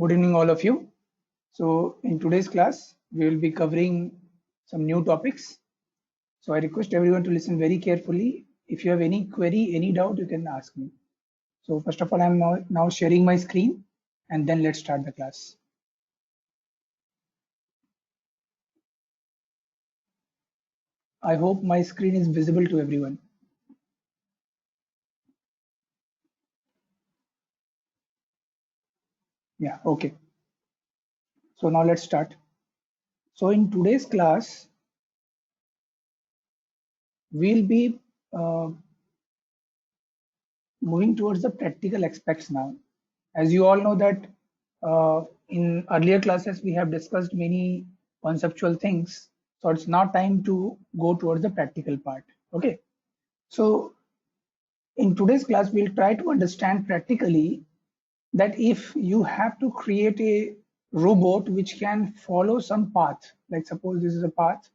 Good evening, all of you. So, in today's class, we will be covering some new topics. So, I request everyone to listen very carefully. If you have any query, any doubt, you can ask me. So, first of all, I'm now sharing my screen, and then let's start the class. I hope my screen is visible to everyone. Yeah, okay. So, now let's start. So, in today's class, we'll be moving towards the practical aspects now. As you all know that in earlier classes we have discussed many conceptual things, so it's now time to go towards the practical part. Okay, so in today's class we'll try to understand practically that if you have to create a robot which can follow some path, like suppose this is a path,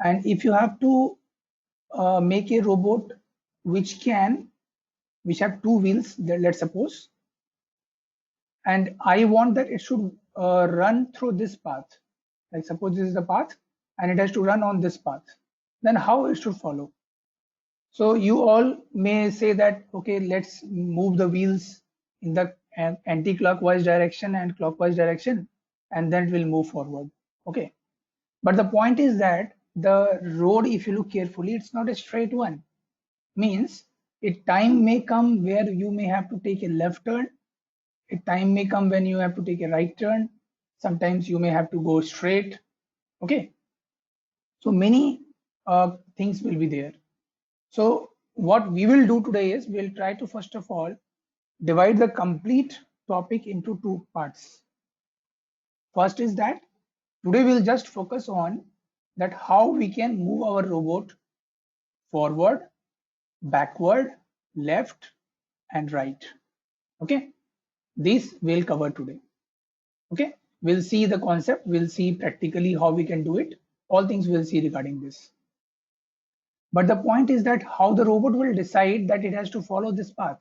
and if you have to make a robot which have two wheels, let's suppose, and I want that it should run through this path. Like suppose this is the path and it has to run on this path. Then how it should follow? So you all may say that, okay, let's move the wheels in the anti-clockwise direction and clockwise direction, and then it will move forward. Okay. But the point is that the road, if you look carefully, it's not a straight one. Means a time may come where you may have to take a left turn. A time may come when you have to take a right turn. Sometimes you may have to go straight. Okay. So many things will be there. So what we will do today is we'll try to first of all divide the complete topic into two parts. First is that today we'll just focus on that how we can move our robot forward, backward, left, and right. Okay. This we'll cover today. Okay, we'll see the concept, we'll see practically how we can do it, all things we'll see regarding this. But the point is that how the robot will decide that it has to follow this path.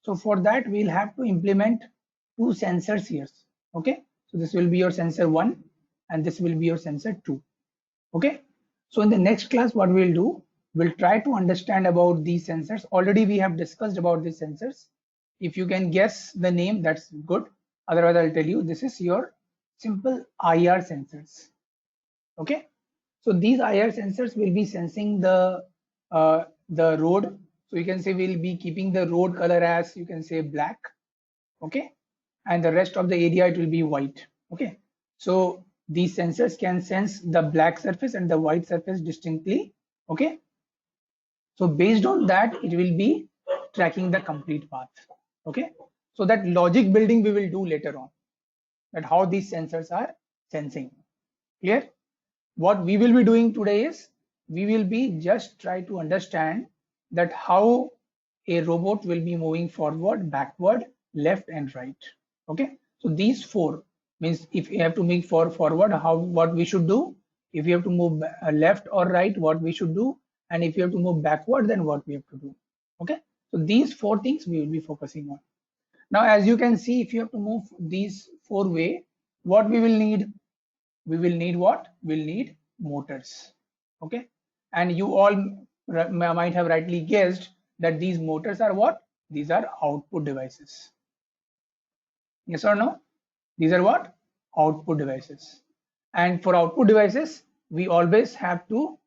So for that we'll have to implement two sensors here. Okay, so this will be your sensor 1 and this will be your sensor 2. Okay, so in the next class what we'll do, we'll try to understand about these sensors. Already we have discussed about these sensors. If you can guess the name, that's good. Otherwise I'll tell you, this is your simple IR sensors. Okay, so these IR sensors will be sensing the road. So you can say we'll be keeping the road color as, you can say, black. Okay, and the rest of the area it will be white. Okay, so these sensors can sense the black surface and the white surface distinctly. Okay, so based on that it will be tracking the complete path. Okay, so that logic building we will do later on, that how these sensors are sensing. Clear? What we will be doing today is we will be just try to understand that how a robot will be moving forward, backward, left, and right. Okay, so these four means if you have to move forward, what we should do. If you have to move left or right, what we should do, and if you have to move backward, then what we have to do. Okay, so these four things we will be focusing on. Now, as you can see, if you have to move these four way, what we will need? We will need what? We'll need motors. Okay, and you all might have rightly guessed that these motors are what? These are output devices. Yes or no? These are what? Output devices. And for output devices, we always have to,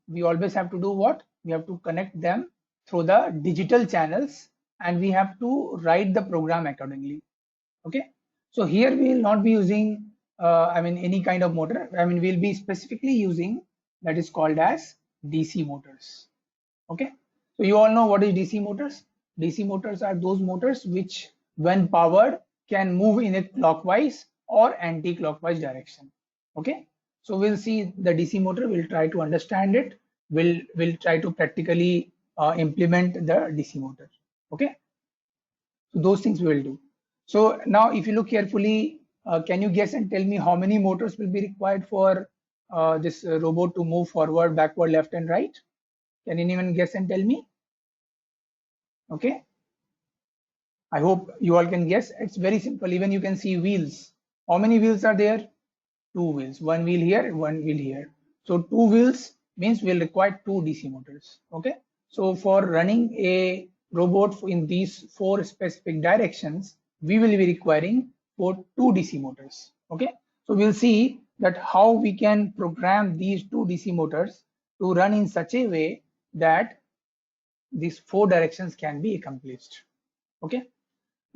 we always have to do what? We have to connect them through the digital channels and we have to write the program accordingly. Okay. So here we will not be using, any kind of motor. We'll be specifically using that is called as DC motors. Okay. So you all know what is DC motors? DC motors are those motors which when powered can move in a clockwise or anti-clockwise direction. Okay, so we'll see the DC motor, we'll try to understand it, we'll try to practically implement the DC motor. Okay, so those things we will do. So now if you look carefully, can you guess and tell me how many motors will be required for this robot to move forward, backward, left and right? Can anyone guess and tell me? Okay, I hope you all can guess. It's very simple. Even you can see wheels. How many wheels are there? Two wheels. One wheel here, one wheel here. So two wheels means we'll require two DC motors. Okay. So for running a robot in these four specific directions, we will be requiring for two DC motors. Okay. So we'll see that how we can program these two DC motors to run in such a way that these four directions can be accomplished. Okay.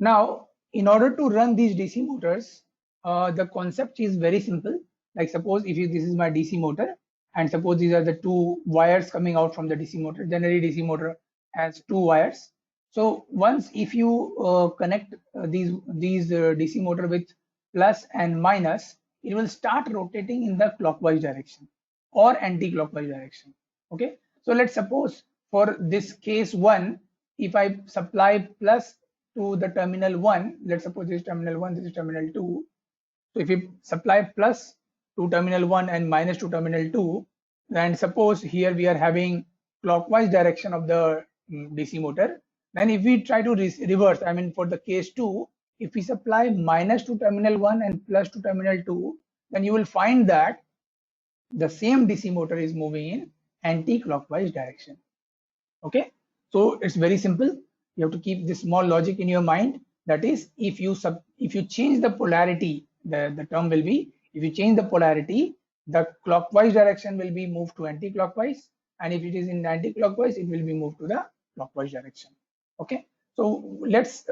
Now, in order to run these DC motors, the concept is very simple. Like suppose if this is my DC motor, and suppose these are the two wires coming out from the DC motor. Generally, DC motor has two wires. So once if you connect these DC motor with plus and minus, it will start rotating in the clockwise direction or anti-clockwise direction. Okay. So let's suppose for this case one, if I supply plus to the terminal 1, let's suppose this is terminal 1, this is terminal 2. So if you supply plus to terminal 1 and minus to terminal 2, and suppose here we are having clockwise direction of the DC motor, then if we try to reverse, I mean for the case 2, if we supply minus to terminal 1 and plus to terminal 2, then you will find that the same DC motor is moving in anti-clockwise direction. Okay, so it's very simple. You have to keep this small logic in your mind. That is, if you change the polarity, the term will be, if you change the polarity, the clockwise direction will be moved to anti-clockwise, and if it is in anti-clockwise, it will be moved to the clockwise direction. Okay, so let's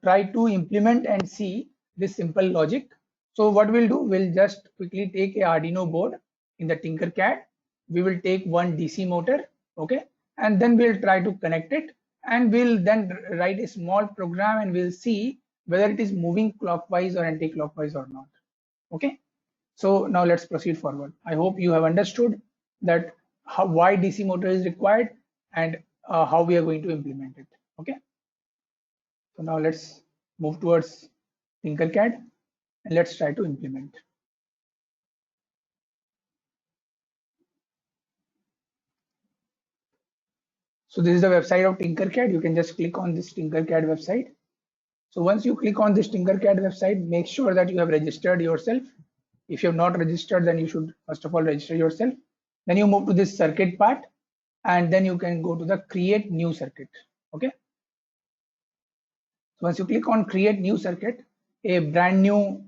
try to implement and see this simple logic. So what we'll do, we'll just quickly take a Arduino board in the Tinkercad. We will take one DC motor. Okay, and then we'll try to connect it, and we'll then write a small program, and we'll see whether it is moving clockwise or anti-clockwise or not. Okay, so now let's proceed forward. I hope you have understood that why DC motor is required and how we are going to implement it. Okay, so now let's move towards Tinkercad and let's try to implement. So this is the website of Tinkercad. You can just click on this Tinkercad website. So once you click on this Tinkercad website, make sure that you have registered yourself. If you have not registered, then you should first of all register yourself. Then you move to this circuit part, and then you can go to the create new circuit. Okay. So once you click on create new circuit, a brand new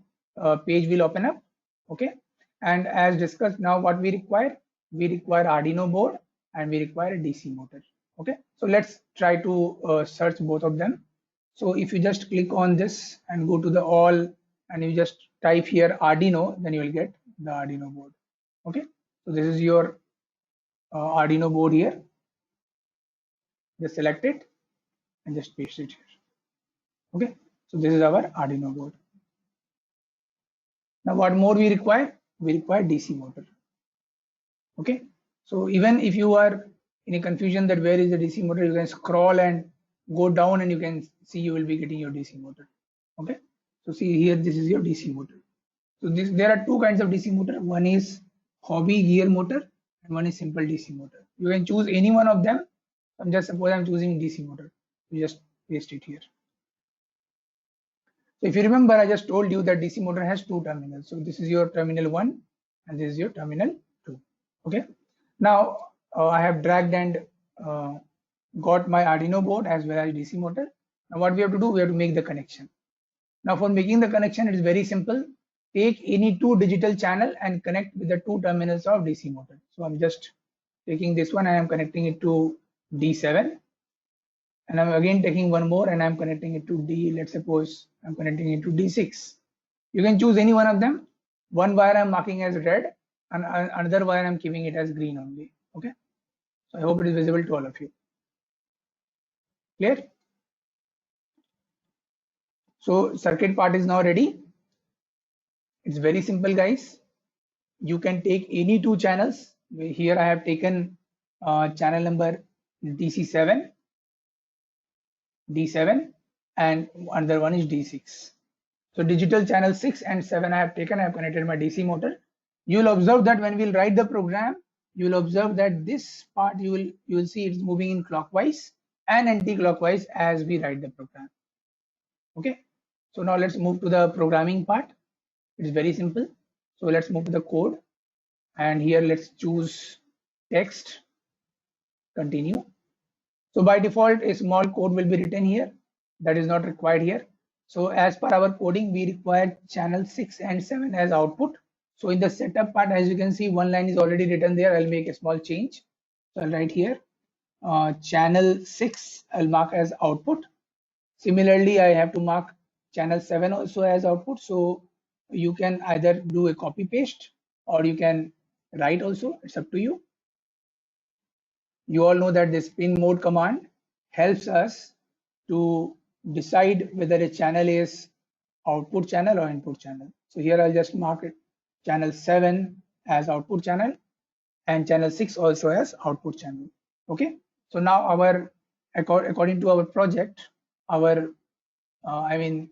page will open up. Okay. And as discussed, now what we require Arduino board and we require a DC motor. Okay, so let's try to search both of them. So if you just click on this and go to the all, and you just type here Arduino, then you will get the Arduino board. Okay, so this is your Arduino board here. Just select it and just paste it here. Okay, so this is our Arduino board. Now what more we require? We require DC motor. Okay, so even if you are in a confusion that where is the DC motor, you can scroll and go down and you can see you will be getting your DC motor. Okay, so see here, this is your DC motor. So there are two kinds of DC motor. One is hobby gear motor and one is simple DC motor. You can choose any one of them. I'm just suppose I'm choosing DC motor. You just paste it here. So if you remember, I just told you that DC motor has two terminals. So this is your terminal 1 and this is your terminal 2. Okay, now I have dragged and got my Arduino board as well as DC motor. Now what we have to do, we have to make the connection. Now for making the connection, it is very simple. Take any two digital channel and connect with the two terminals of DC motor. So I'm just taking this one and I'm connecting it to D7. And I'm again taking one more and I'm connecting it to D. Let's suppose I'm connecting it to D6. You can choose any one of them. One wire I'm marking as red and another wire I'm keeping it as green only. Okay. So I hope it is visible to all of you. Clear? So circuit part is now ready. It's very simple, guys. You can take any two channels. Here I have taken channel number DC7, D7, and another one is D6. So digital channel 6 and 7 I have taken. I have connected my DC motor. You will observe that when we'll write the program, you will observe that this part you will see it's moving in clockwise and anti-clockwise as we write the program. Okay, so now let's move to the programming part. It's very simple. So let's move to the code, and here let's choose text, continue. So by default, a small code will be written here. That is not required here. So as per our coding, we require channel 6 and 7 as output. So in the setup part, as you can see, one line is already written there. I'll make a small change. So I'll write here, channel 6, I'll mark as output. Similarly, I have to mark channel 7 also as output. So you can either do a copy paste or you can write also. It's up to you. You all know that this pin mode command helps us to decide whether a channel is output channel or input channel. So here I'll just mark it channel 7 as output channel and channel 6 also as output channel. Okay. So now our according to our project, our I mean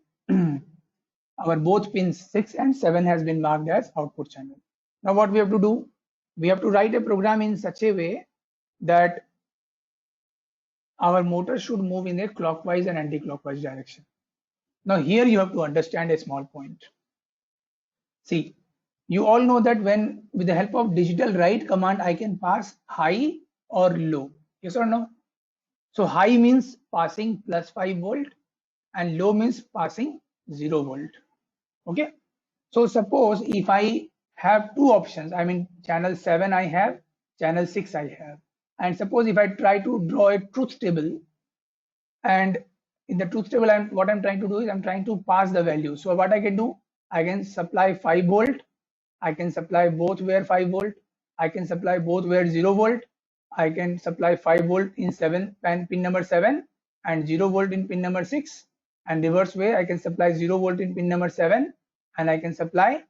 our both pins 6 and 7 has been marked as output channel. Now what we have to do, we have to write a program in such a way that our motor should move in a clockwise and anti-clockwise direction. Now here you have to understand a small point. See, you all know that when with the help of digital write command, I can pass high or low. Yes or no? So high means passing plus 5 volt and low means passing 0 volt. Okay. So suppose if I have two options, I mean channel 7 I have, channel 6 I have. And suppose if I try to draw a truth table, and in the truth table, what I'm trying to do is I'm trying to pass the value. So what I can do, I can supply 5 volt, I can supply both where 5 volt, I can supply both where 0 volt, I can supply 5 volt in pin number 7 and 0 volt in pin number 6, and reverse way I can supply 0 volt in pin number 7 and I can supply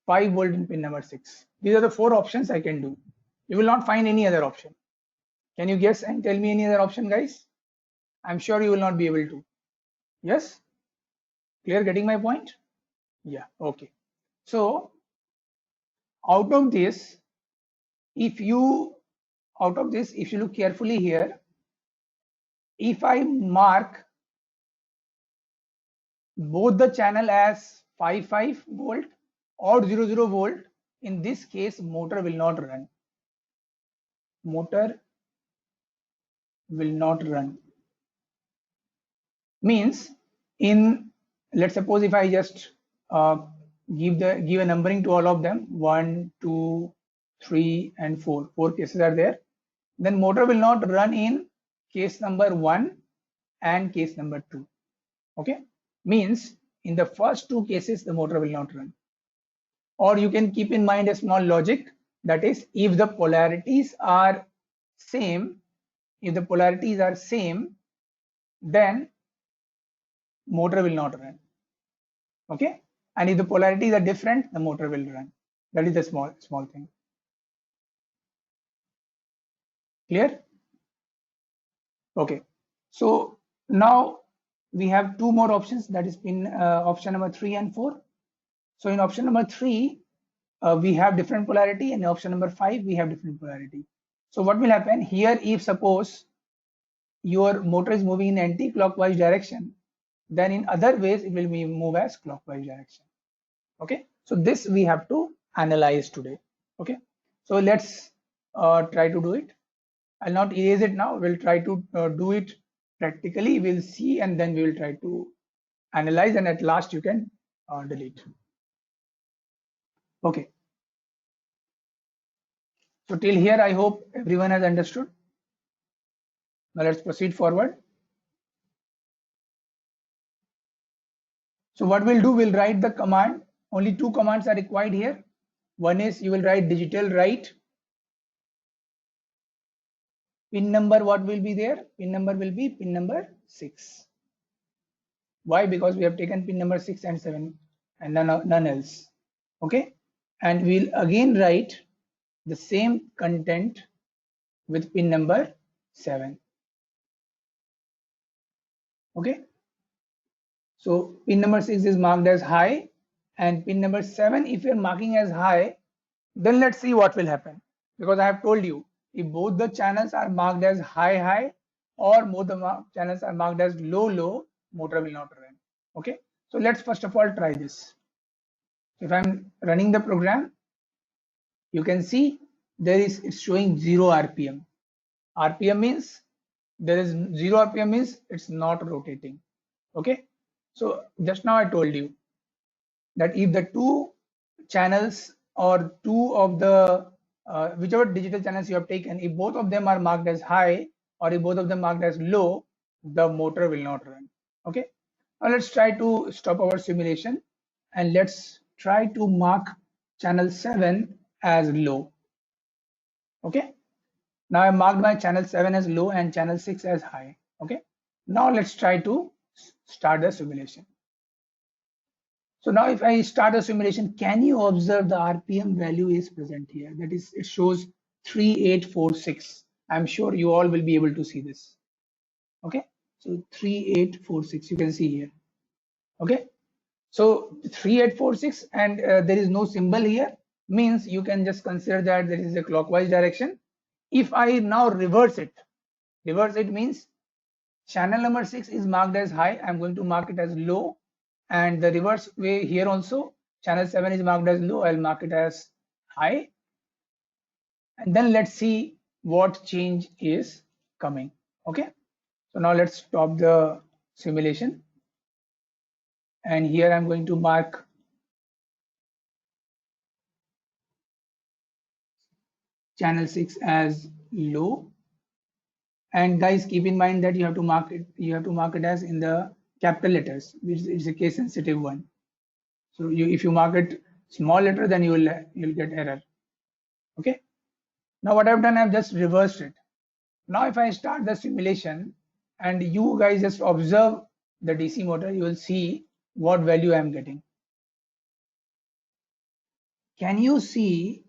5 volt in pin number 6. These are the four options I can do. You will not find any other option. Can you guess and tell me any other option, guys? I'm sure you will not be able to. Yes? Clear, getting my point? Yeah, okay. So out of this, if you look carefully here, if I mark both the channel as 5 volt or 0 volt, in this case motor will not run. Motor will not run. Means in, let's suppose if I just give a numbering to all of them, 1, 2, 3 and 4 cases are there, then motor will not run in case number 1 and case number 2. Okay, means in the first two cases the motor will not run. Or you can keep in mind a small logic, that is, if the polarities are same, then motor will not run. Okay, and if the polarities are different, the motor will run. That is the small thing. Clear? Okay, so now we have two more options, that is pin option number 3 and 4. So in option number 3 we have different polarity, and in option number 5 we have different polarity. So what will happen here, if suppose your motor is moving in anti-clockwise direction, then in other ways it will move as clockwise direction. Okay, so this we have to analyze today. Okay, so let's try to do it. I'll not erase it now. We'll try to do it practically. We'll see, and then we will try to analyze, and at last you can delete. Okay, so till here I hope everyone has understood. Now let's proceed forward. So what we'll do, we'll write the command. Only two commands are required here. One is you will write digital write. Pin number, what will be there? Pin number will be pin number 6. Why? Because we have taken pin number 6 and 7 and none else. Okay, and we'll again write the same content with pin number 7. Okay, so pin number 6 is marked as high, and pin number 7, if you're marking as high, then let's see what will happen. Because I have told you, if both the channels are marked as high or both the channels are marked as low, motor will not run. Okay, so let's first of all try this. If I'm running the program, you can see it's showing 0 RPM. RPM means there is 0 RPM means it's not rotating. Okay, so just now I told you that if the two channels or two of the whichever digital channels you have taken, if both of them are marked as high or if both of them marked as low, the motor will not run. Okay, now let's try to stop our simulation and let's try to mark channel 7 as low. Okay, now I marked my channel 7 as low and channel 6 as high. Okay, now let's try to start the simulation. So now if I start a simulation, can you observe the RPM value is present here? That is, it shows 3846. I'm sure you all will be able to see this. Okay, so 3846, you can see here. Okay, so 3846 and there is no symbol here, means you can just consider that there is a clockwise direction. If I now reverse it means channel number 6 is marked as high. I'm going to mark it as low, and the reverse way here also, channel 7 is marked as low, I'll mark it as high, and then let's see what change is coming. Okay, so now let's stop the simulation, and here I'm going to mark channel 6 as low, and guys, keep in mind that you have to mark it as in the capital letters, which is a case sensitive one. So if you mark it small letter, then you'll get error. Okay, now what I've done, I've just reversed it. Now if I start the simulation and you guys just observe the DC motor, you will see what value I am getting. Can you see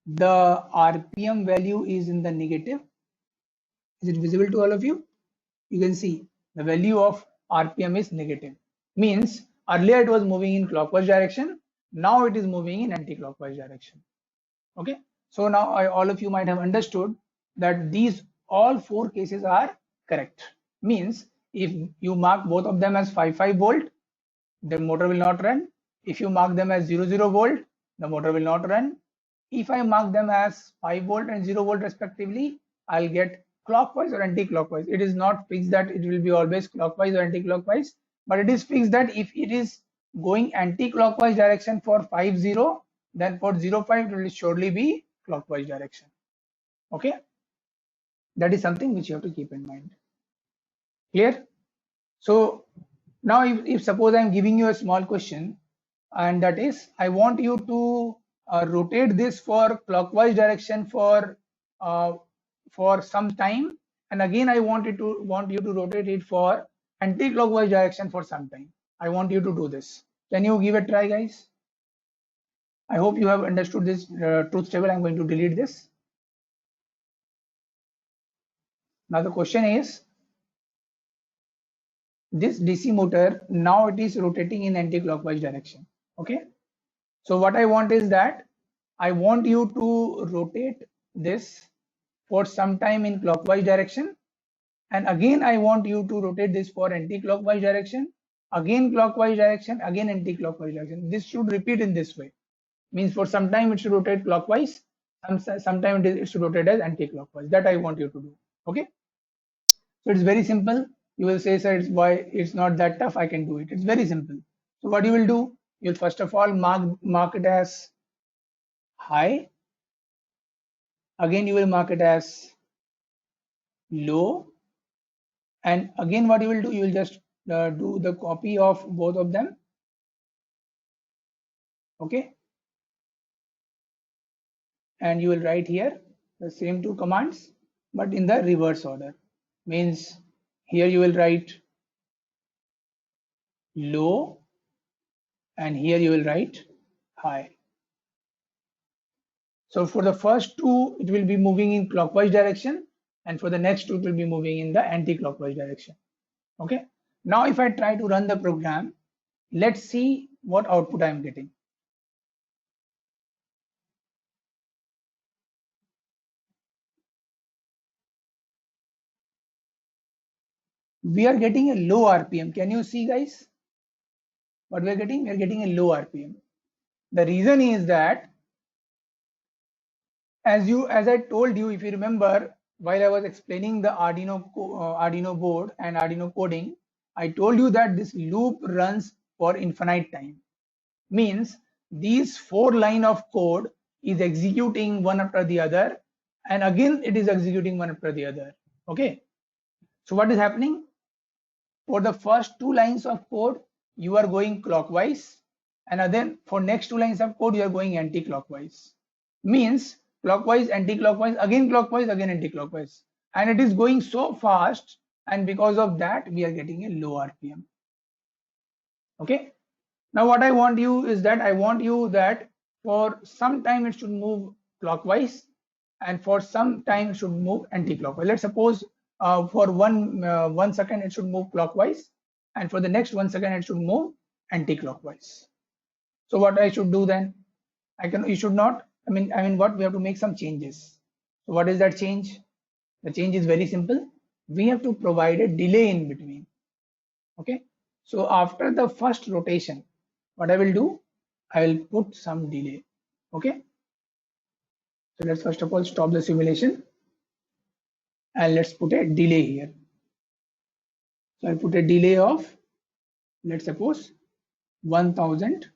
the RPM value is in the negative? Is it visible to all of you? You can see the value of RPM is negative. Means earlier it was moving in clockwise direction, now it is moving in anti-clockwise direction. Okay, so now all of you might have understood that these all four cases are correct. Means if you mark both of them as 5 volt, the motor will not run. If you mark them as 0 volt, the motor will not run. If I mark them as 5 volt and 0 volt respectively, I'll get clockwise or anti-clockwise. It is not fixed that it will be always clockwise or anti-clockwise, but it is fixed that if it is going anti-clockwise direction for 5-0, then for 0-5 it will surely be clockwise direction. Okay, that is something which you have to keep in mind. Clear? So now if suppose I'm giving you a small question, and that is I want you to rotate this for clockwise direction for some time, and again I want you to rotate it for anti-clockwise direction for some time. I want you to do this. Can you give a try, guys? I hope you have understood this truth table. I'm going to delete this. Now the question is, this DC motor, now it is rotating in anti-clockwise direction. Okay, so what I want is that I want you to rotate this for some time in clockwise direction, and again I want you to rotate this for anti-clockwise direction, again clockwise direction, again anti-clockwise direction. This should repeat in this way. Means for some time it should rotate clockwise, sometime it should rotate as anti-clockwise. That I want you to do. Okay, so it's very simple. You will say, sir, why it's not that tough? I can do it. It's very simple. So what you will do, you'll first of all mark it as high. Again, you will mark it as low. And again, what you will do, you will just do the copy of both of them. Okay. And you will write here the same two commands, but in the reverse order. Means here you will write low, and here you will write high. So for the first two, it will be moving in clockwise direction, and for the next two, it will be moving in the anti-clockwise direction. Okay. Now if I try to run the program, let's see what output I am getting. We are getting a low RPM. Can you see, guys? what we are getting? We are getting a low RPM. The reason is that as I told you, if you remember, while I was explaining the Arduino board and Arduino coding, I told you that this loop runs for infinite time. Means these 4 lines of code is executing one after the other, and again it is executing one after the other. Okay. So what is happening? For the first 2 lines of code, you are going clockwise, and then for next 2 lines of code, you are going anti-clockwise. Means clockwise, anti-clockwise, again clockwise, again anti-clockwise, and it is going so fast, and because of that, we are getting a low RPM. Okay. Now what I want you is that I want you that for some time it should move clockwise, and for some time it should move anti-clockwise. Let's suppose for 1 second it should move clockwise, and for the next 1 second it should move anti-clockwise. So what I should do then? You should not. What we have to make some changes. So what is that change? The change is very simple. We have to provide a delay in between. Okay. So after the first rotation, what I will do, I will put some delay. Okay. So let's first of all stop the simulation, and let's put a delay here. So I put a delay of, let's suppose, 1000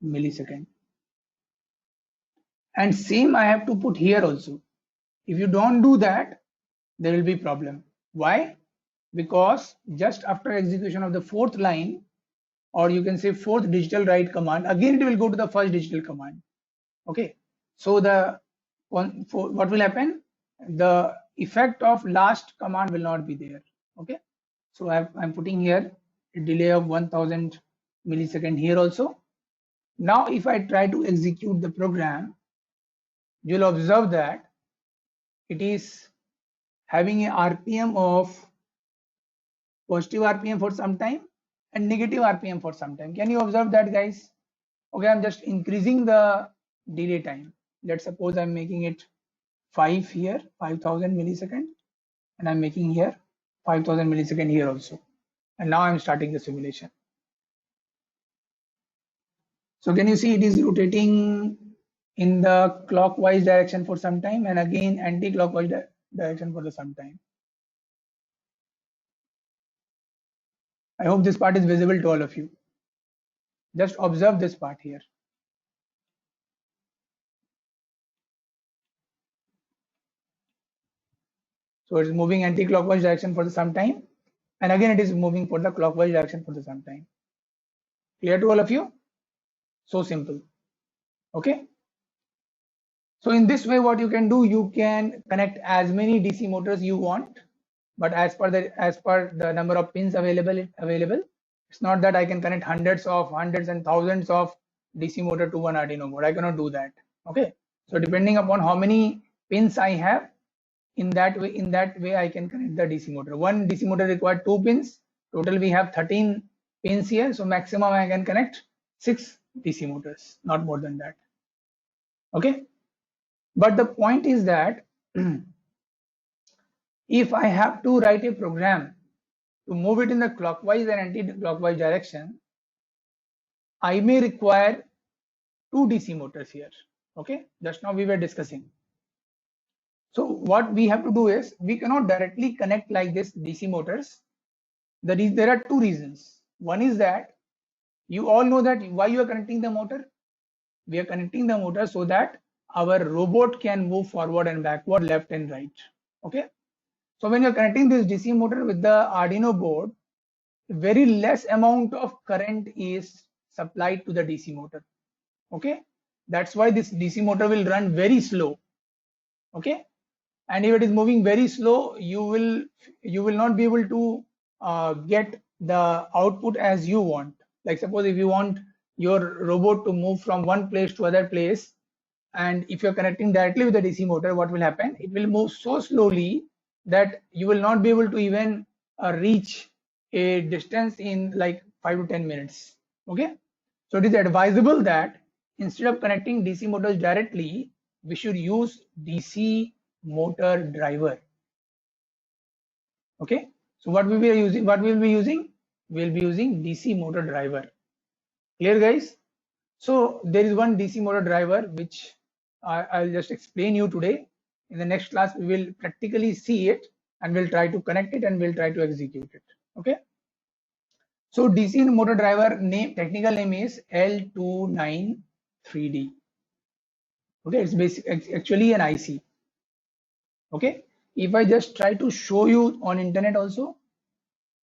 millisecond. And same I have to put here also. If you don't do that, there will be problem. Why? Because just after execution of the 4th line, or you can say 4th digital write command, again it will go to the first digital command. Okay. So what will happen? The effect of last command will not be there. Okay. So I'm putting here a delay of 1000 millisecond here also. Now if I try to execute the program, you'll observe that it is having a RPM of positive RPM for some time and negative RPM for some time. Can you observe that, guys? Okay, I'm just increasing the delay time. Let's suppose I'm making it 5 here, 5000 millisecond, and I'm making here 5000 millisecond here also. And now I'm starting the simulation. So can you see it is rotating in the clockwise direction for some time, and again anti-clockwise direction for the some time. I hope this part is visible to all of you. Just observe this part here. So it is moving anti-clockwise direction for the some time, and again it is moving for the clockwise direction for the some time. Clear to all of you? So simple. Okay. So in this way, what you can do, you can connect as many DC motors you want, but as per the number of pins available, it's not that I can connect hundreds and thousands of DC motor to one Arduino board. I cannot do that. Okay. So depending upon how many pins I have, in that way I can connect the DC motor. One DC motor required 2 pins. Total we have 13 pins here. So maximum I can connect 6 DC motors, not more than that. Okay. But the point is that if I have to write a program to move it in the clockwise and anti-clockwise direction, I may require 2 DC motors here. Okay, just now we were discussing. So what we have to do is, we cannot directly connect like this DC motors. There are 2 reasons. One is that you all know that why you are connecting the motor. We are connecting the motor so that our robot can move forward and backward, left and right. Okay. So when you're connecting this DC motor with the Arduino board, very less amount of current is supplied to the DC motor. Okay. That's why this DC motor will run very slow. Okay. And if it is moving very slow, you will not be able to get the output as you want. Like suppose if you want your robot to move from one place to other place, and if you're connecting directly with the DC motor, what will happen? It will move so slowly that you will not be able to even reach a distance in like 5 to 10 minutes. Okay. So it is advisable that instead of connecting DC motors directly, we should use DC motor driver. Okay. So what we will be using? We'll be using DC motor driver. Clear, guys? So there is one DC motor driver which I'll just explain you today. In the next class, we will practically see it and we'll try to connect it and we'll try to execute it. Okay. So DC motor driver name, technical name is L293D. Okay, it's actually an IC. Okay, if I just try to show you on internet also,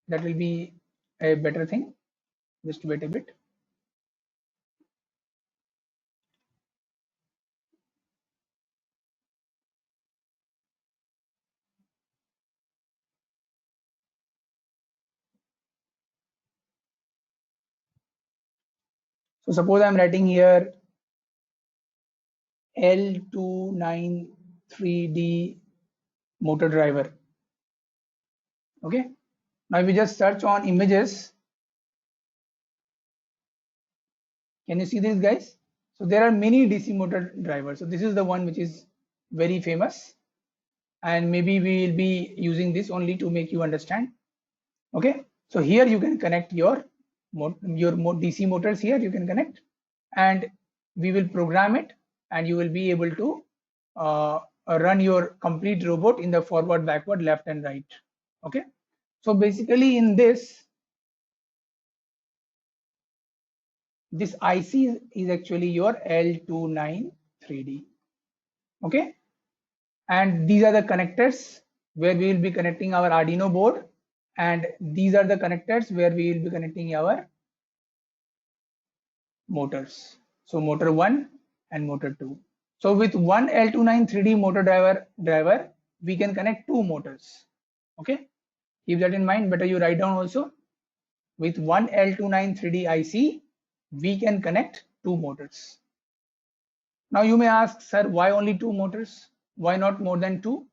that will be a better thing. Just wait a bit. So suppose I'm writing here L293D motor driver. Okay, now if we just search on images, can you see this, guys? So there are many DC motor drivers. So this is the one which is very famous, and maybe we will be using this only to make you understand. Okay, so here you can connect your DC motors. Here you can connect, and we will program it, and you will be able to run your complete robot in the forward, backward, left and right. Okay, so basically in this IC is actually your L293D. Okay, and these are the connectors where we will be connecting our Arduino board, and these are the connectors where we will be connecting our motors. So motor 1 and motor 2. So with one L293D motor driver, we can connect two motors. Okay, keep that in mind. Better you write down also. With one L293D IC, we can connect two motors. Now you may ask, sir, why only two motors? Why not more than two?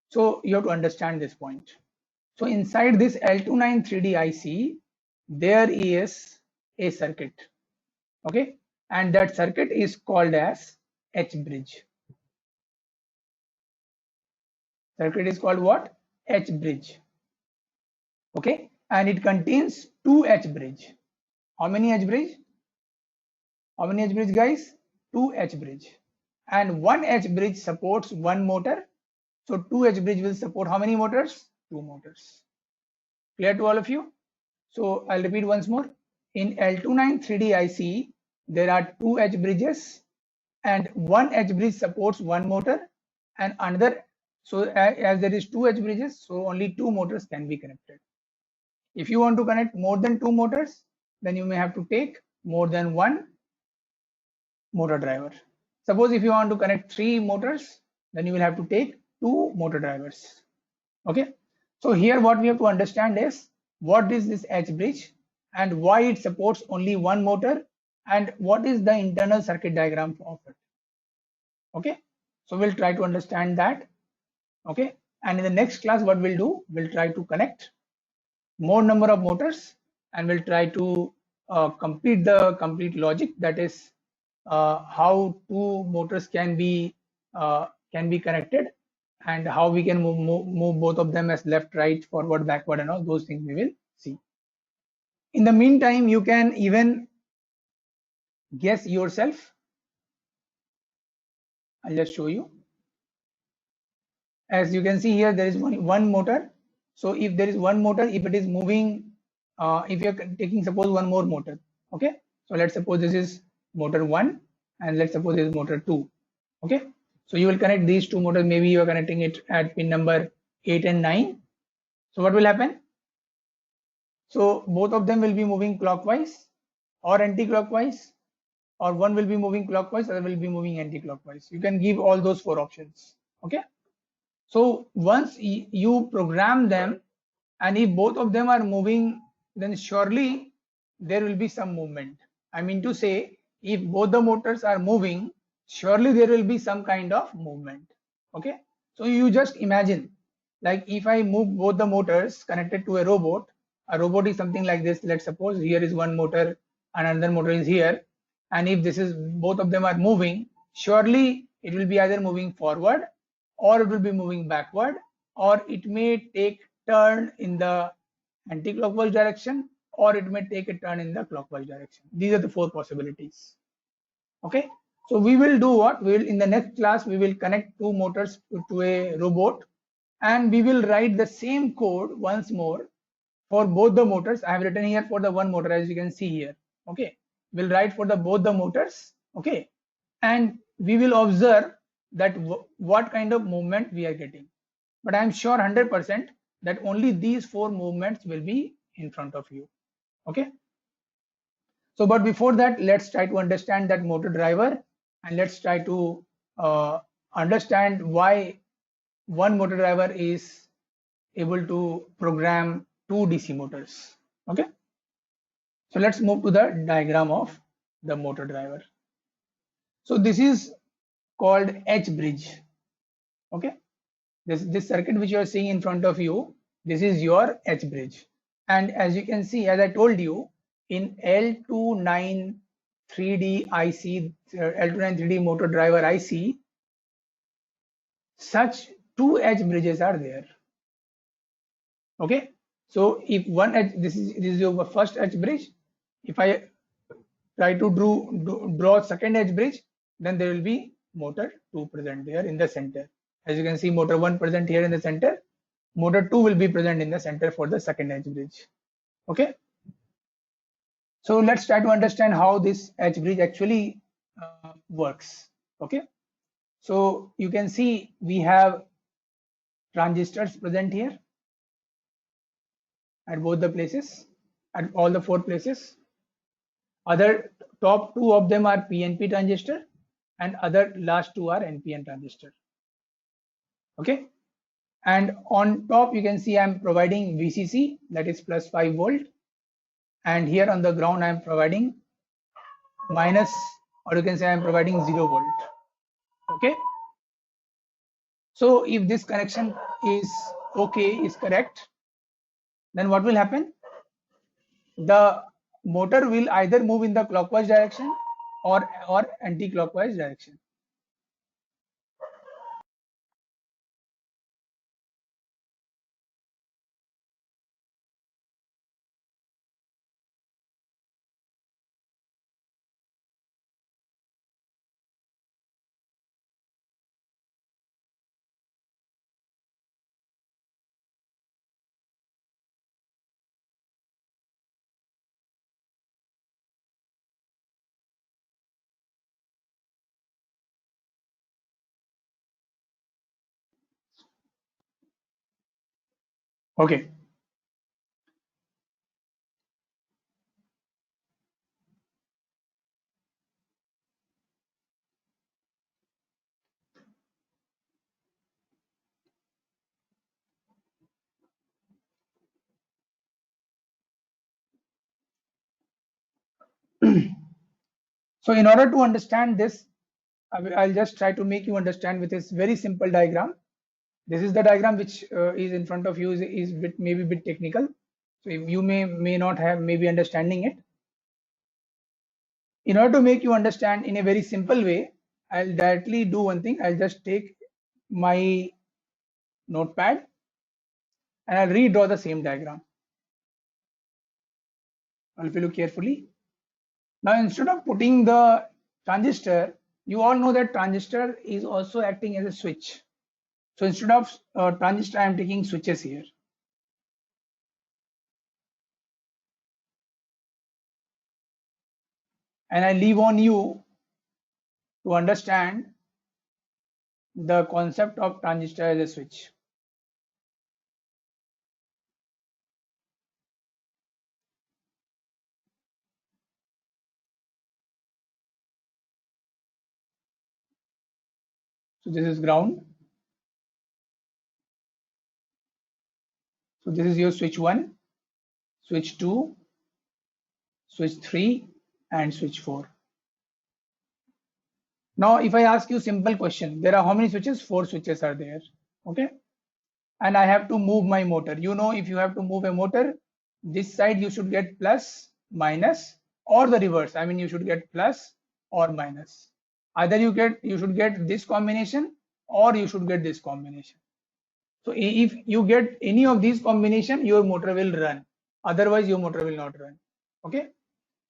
So you have to understand this point. So inside this L293D IC, there is a circuit. Okay, and that circuit is called as H bridge. Circuit is called what? H bridge. Okay, and it contains two H bridge. How many H bridge? How many H bridge, guys? Two H bridge. And one H bridge supports one motor. So two H bridge will support how many motors? Two motors. Clear to all of you? So I'll repeat once more. In L293D IC, there are two H bridges, and one H bridge supports one motor, and another. So as there is two H bridges, so only two motors can be connected. If you want to connect more than two motors, then you may have to take more than one motor driver. Suppose if you want to connect three motors, then you will have to take two motor drivers. Okay. So here what we have to understand is what is this H bridge and why it supports only one motor, and what is the internal circuit diagram of it. Okay. So we'll try to understand that. Okay. And in the next class, what we'll do, we'll try to connect more number of motors, and we'll try to complete the complete logic, that is how two motors can be connected, and how we can move both of them as left, right, forward, backward, and all those things we will see. In the meantime, you can even guess yourself. I'll just show you. As you can see here, there is one motor. So if there is one motor, if it is moving, if you're taking suppose one more motor, okay, so let's suppose this is motor 1, and let's suppose this is motor 2. Okay, so you will connect these two motors. Maybe you are connecting it at pin number 8 and 9. So what will happen? So both of them will be moving clockwise or anti-clockwise, or one will be moving clockwise, other will be moving anti-clockwise. You can give all those four options. Okay, so once you program them, and if both of them are moving, then surely there will be some movement. I mean to say, if both the motors are moving, surely there will be some kind of movement. Okay, so you just imagine, like if I move both the motors connected to a robot is something like this. Let's suppose here is one motor and another motor is here, and if this is both of them are moving, surely it will be either moving forward, or it will be moving backward, or it may take turn in the anti-clockwise direction, or it may take a turn in the clockwise direction. These are the four possibilities. Okay, so we will do what? We will, in the next class, we will connect two motors to a robot, and we will write the same code once more for both the motors. I have written here for the one motor, as you can see here. Okay, we'll write for the both the motors. Okay, and we will observe that what kind of movement we are getting. But I am sure 100% that only these four movements will be in front of you. Okay, so but before that, let's try to understand that motor driver, and let's try to understand why one motor driver is able to program two DC motors. Okay, so let's move to the diagram of the motor driver. So this is called H bridge. Okay, this circuit which you are seeing in front of you, this is your H bridge. And as you can see, as I told you, in L29 3D IC, L29 3D motor driver IC, such two H bridges are there. Okay, so if one H, this is your first H bridge. If I try to draw second H bridge, then there will be motor 2 present there in the center. As you can see, motor 1 present here in the center. Motor 2 will be present in the center for the second H bridge. Okay. So let's try to understand how this H bridge actually works. Okay. So you can see we have transistors present here at both the places, at all the four places. Other top two of them are PNP transistor, and other last two are NPN transistor. Okay, and on top you can see I'm providing VCC, that is plus 5 volt, and here on the ground I'm providing minus, or you can say I'm providing 0 volt. Okay, so if this connection is okay, is correct, then what will happen? The motor will either move in the clockwise direction or anti-clockwise direction. Okay. So in order to understand this, I'll just try to make you understand with this very simple diagram. This is the diagram which is in front of you, is maybe a bit technical. So if you may not have maybe understanding it. In order to make you understand in a very simple way, I'll directly do one thing. I'll just take my notepad and I'll redraw the same diagram. If you look carefully. Now, instead of putting the transistor, you all know that transistor is also acting as a switch. So instead of transistor, I am taking switches here. And I leave on you to understand the concept of transistor as a switch. So this is ground. So this is your switch 1, switch 2, switch 3, and switch 4. Now, if I ask you simple question, there are how many switches? 4 switches are there. Okay. And I have to move my motor. You know, if you have to move a motor, this side you should get plus, minus, or the reverse. I mean, you should get plus or minus. Either you should get this combination or you should get this combination. So if you get any of these combination, your motor will run. Otherwise your motor will not run. Okay,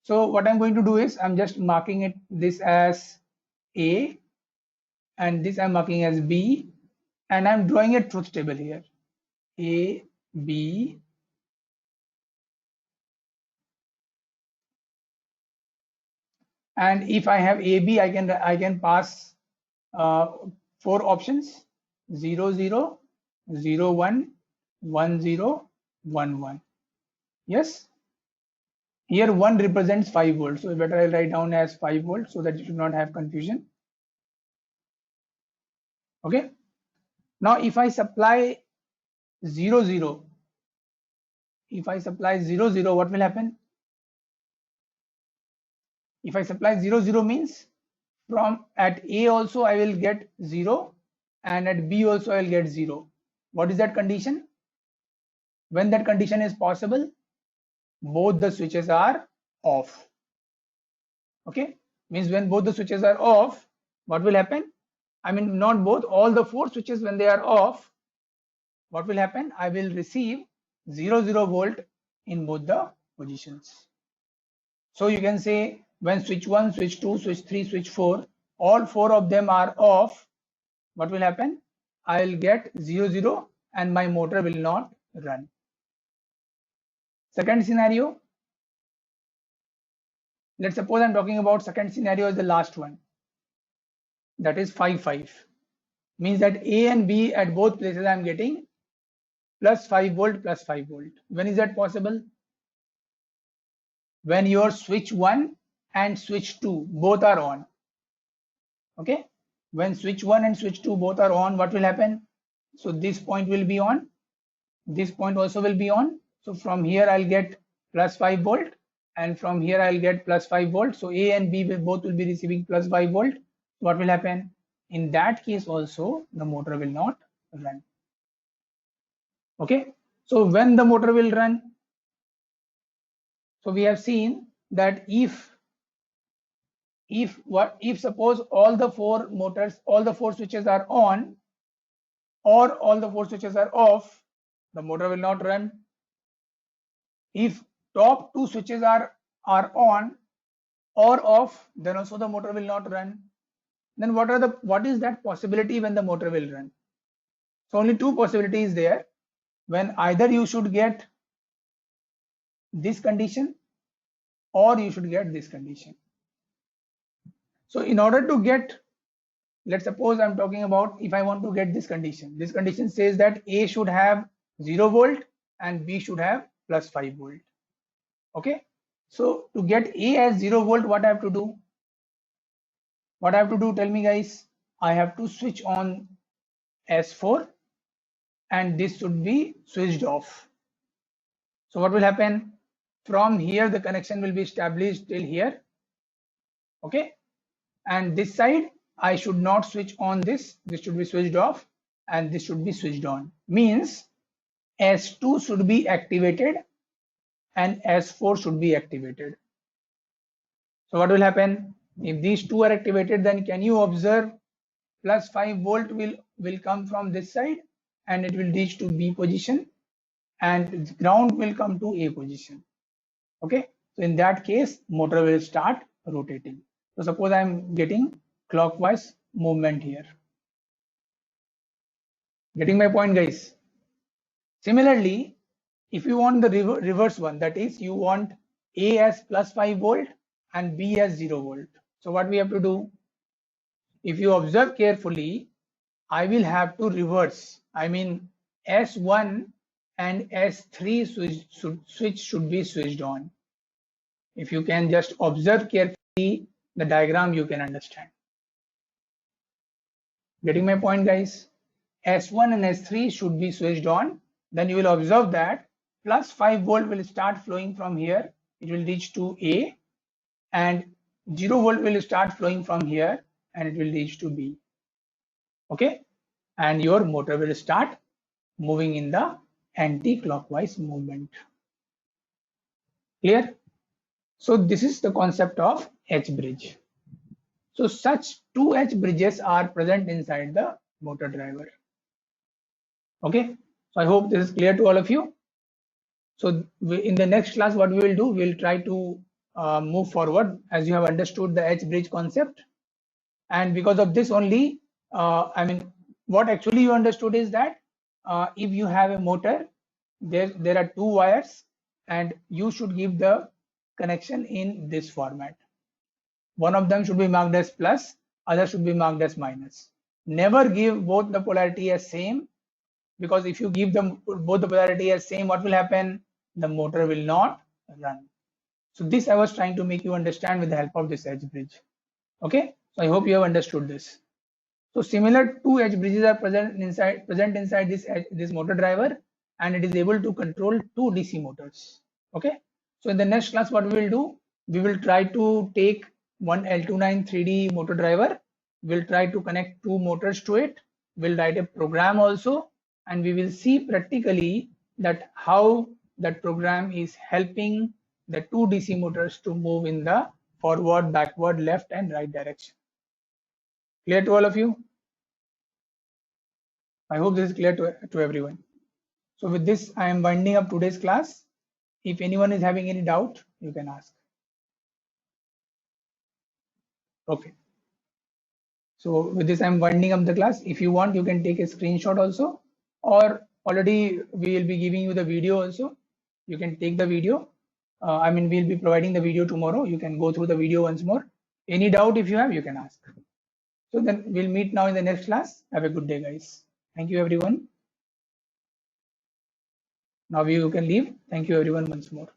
so what I'm going to do is I'm just marking it this as A and this I'm marking as B, and I'm drawing a truth table here. A, B, and if I have AB, I can pass four options: 0, 0, 0, 1, 1, 0, 1, 1. Yes, here 1 represents 5 volts, so better I'll write down as 5 volts so that you should not have confusion. Okay, now if I supply 0, 0, if I supply 0, 0, what will happen? If I supply 0, 0 means from at A also I will get 0 and at B also I will get 0. What is that condition? When that condition is possible, both the switches are off. Okay, means when both the switches are off, what will happen? I mean, not both, all the four switches when they are off, what will happen? I will receive 0, 0 volt in both the positions. So you can say when switch 1, switch 2, switch 3, switch 4, all four of them are off, what will happen? I will get 0, 0 and my motor will not run. Second scenario, let's suppose I'm talking about second scenario as the last one. That is 5, 5. Means that A and B at both places I'm getting plus 5 volt plus 5 volt. When is that possible? When your switch 1 and switch 2 both are on. Okay, when switch 1 and switch 2 both are on, what will happen? So this point will be on, this point also will be on. So from here I'll get plus 5 volt and from here I'll get plus 5 volt. So A and B both will be receiving plus 5 volt. What will happen? In that case also the motor will not run. Okay, so when the motor will run? So we have seen that if suppose all the four motors, all the four switches are on or all the four switches are off, the motor will not run. If top two switches are on or off, then also the motor will not run. Then what is that possibility when the motor will run? So only two possibilities there, when either you should get this condition or you should get this condition. So in order to get, let's suppose I'm talking about if I want to get this condition says that A should have 0 volt and B should have plus 5 volt. Okay, so to get A as 0 volt, what I have to do? What I have to do, tell me guys. I have to switch on S4 and this should be switched off. So what will happen? From here the connection will be established till here. Okay, and this side I should not switch on this should be switched off and this should be switched on. Means S2 should be activated and S4 should be activated. So what will happen? If these two are activated, then can you observe plus 5 volt will come from this side and it will reach to B position and ground will come to A position. Okay, so in that case motor will start rotating. So suppose I am getting clockwise movement here. Getting my point, guys? Similarly, if you want the reverse one, that is you want A as plus 5 volt and B as 0 volt. So what we have to do? If you observe carefully, I will have to reverse. I mean S1 and S3 switch should be switched on. If you can just observe carefully the diagram, you can understand. Getting my point, guys? S1 and S3 should be switched on. Then you will observe that plus 5 volt will start flowing from here. It will reach to A and 0 volt will start flowing from here and it will reach to B. Okay, and your motor will start moving in the anti-clockwise movement. Clear? So this is the concept of H bridge. So such two H bridges are present inside the motor driver. Okay, so I hope this is clear to all of you. So in the next class, what we will do, we'll try to move forward as you have understood the H bridge concept. And because of this only, I mean, what actually you understood is that if you have a motor, there are two wires, and you should give the connection in this format. One of them should be marked as plus, other should be marked as minus. Never give both the polarity as same, because if you give them both the polarity as same, what will happen? The motor will not run. So this I was trying to make you understand with the help of this H bridge. Okay, so I hope you have understood this. So similar two H bridges are present inside this motor driver, and it is able to control two DC motors. Okay, so in the next class, what we will do, we will try to take one L29 3D motor driver. We'll try to connect two motors to it. We'll write a program also, and we will see practically that how that program is helping the two DC motors to move in the forward, backward, left, and right direction. Clear to all of you? I hope this is clear to everyone. So with this, I am winding up today's class. If anyone is having any doubt, you can ask. Okay. So with this, I'm winding up the class. If you want, you can take a screenshot also, or already we will be giving you the video also. You can take the video. I mean, we'll be providing the video tomorrow. You can go through the video once more. Any doubt if you have, you can ask. So then we'll meet now in the next class. Have a good day, guys. Thank you, everyone. Now you can leave. Thank you, everyone, once more.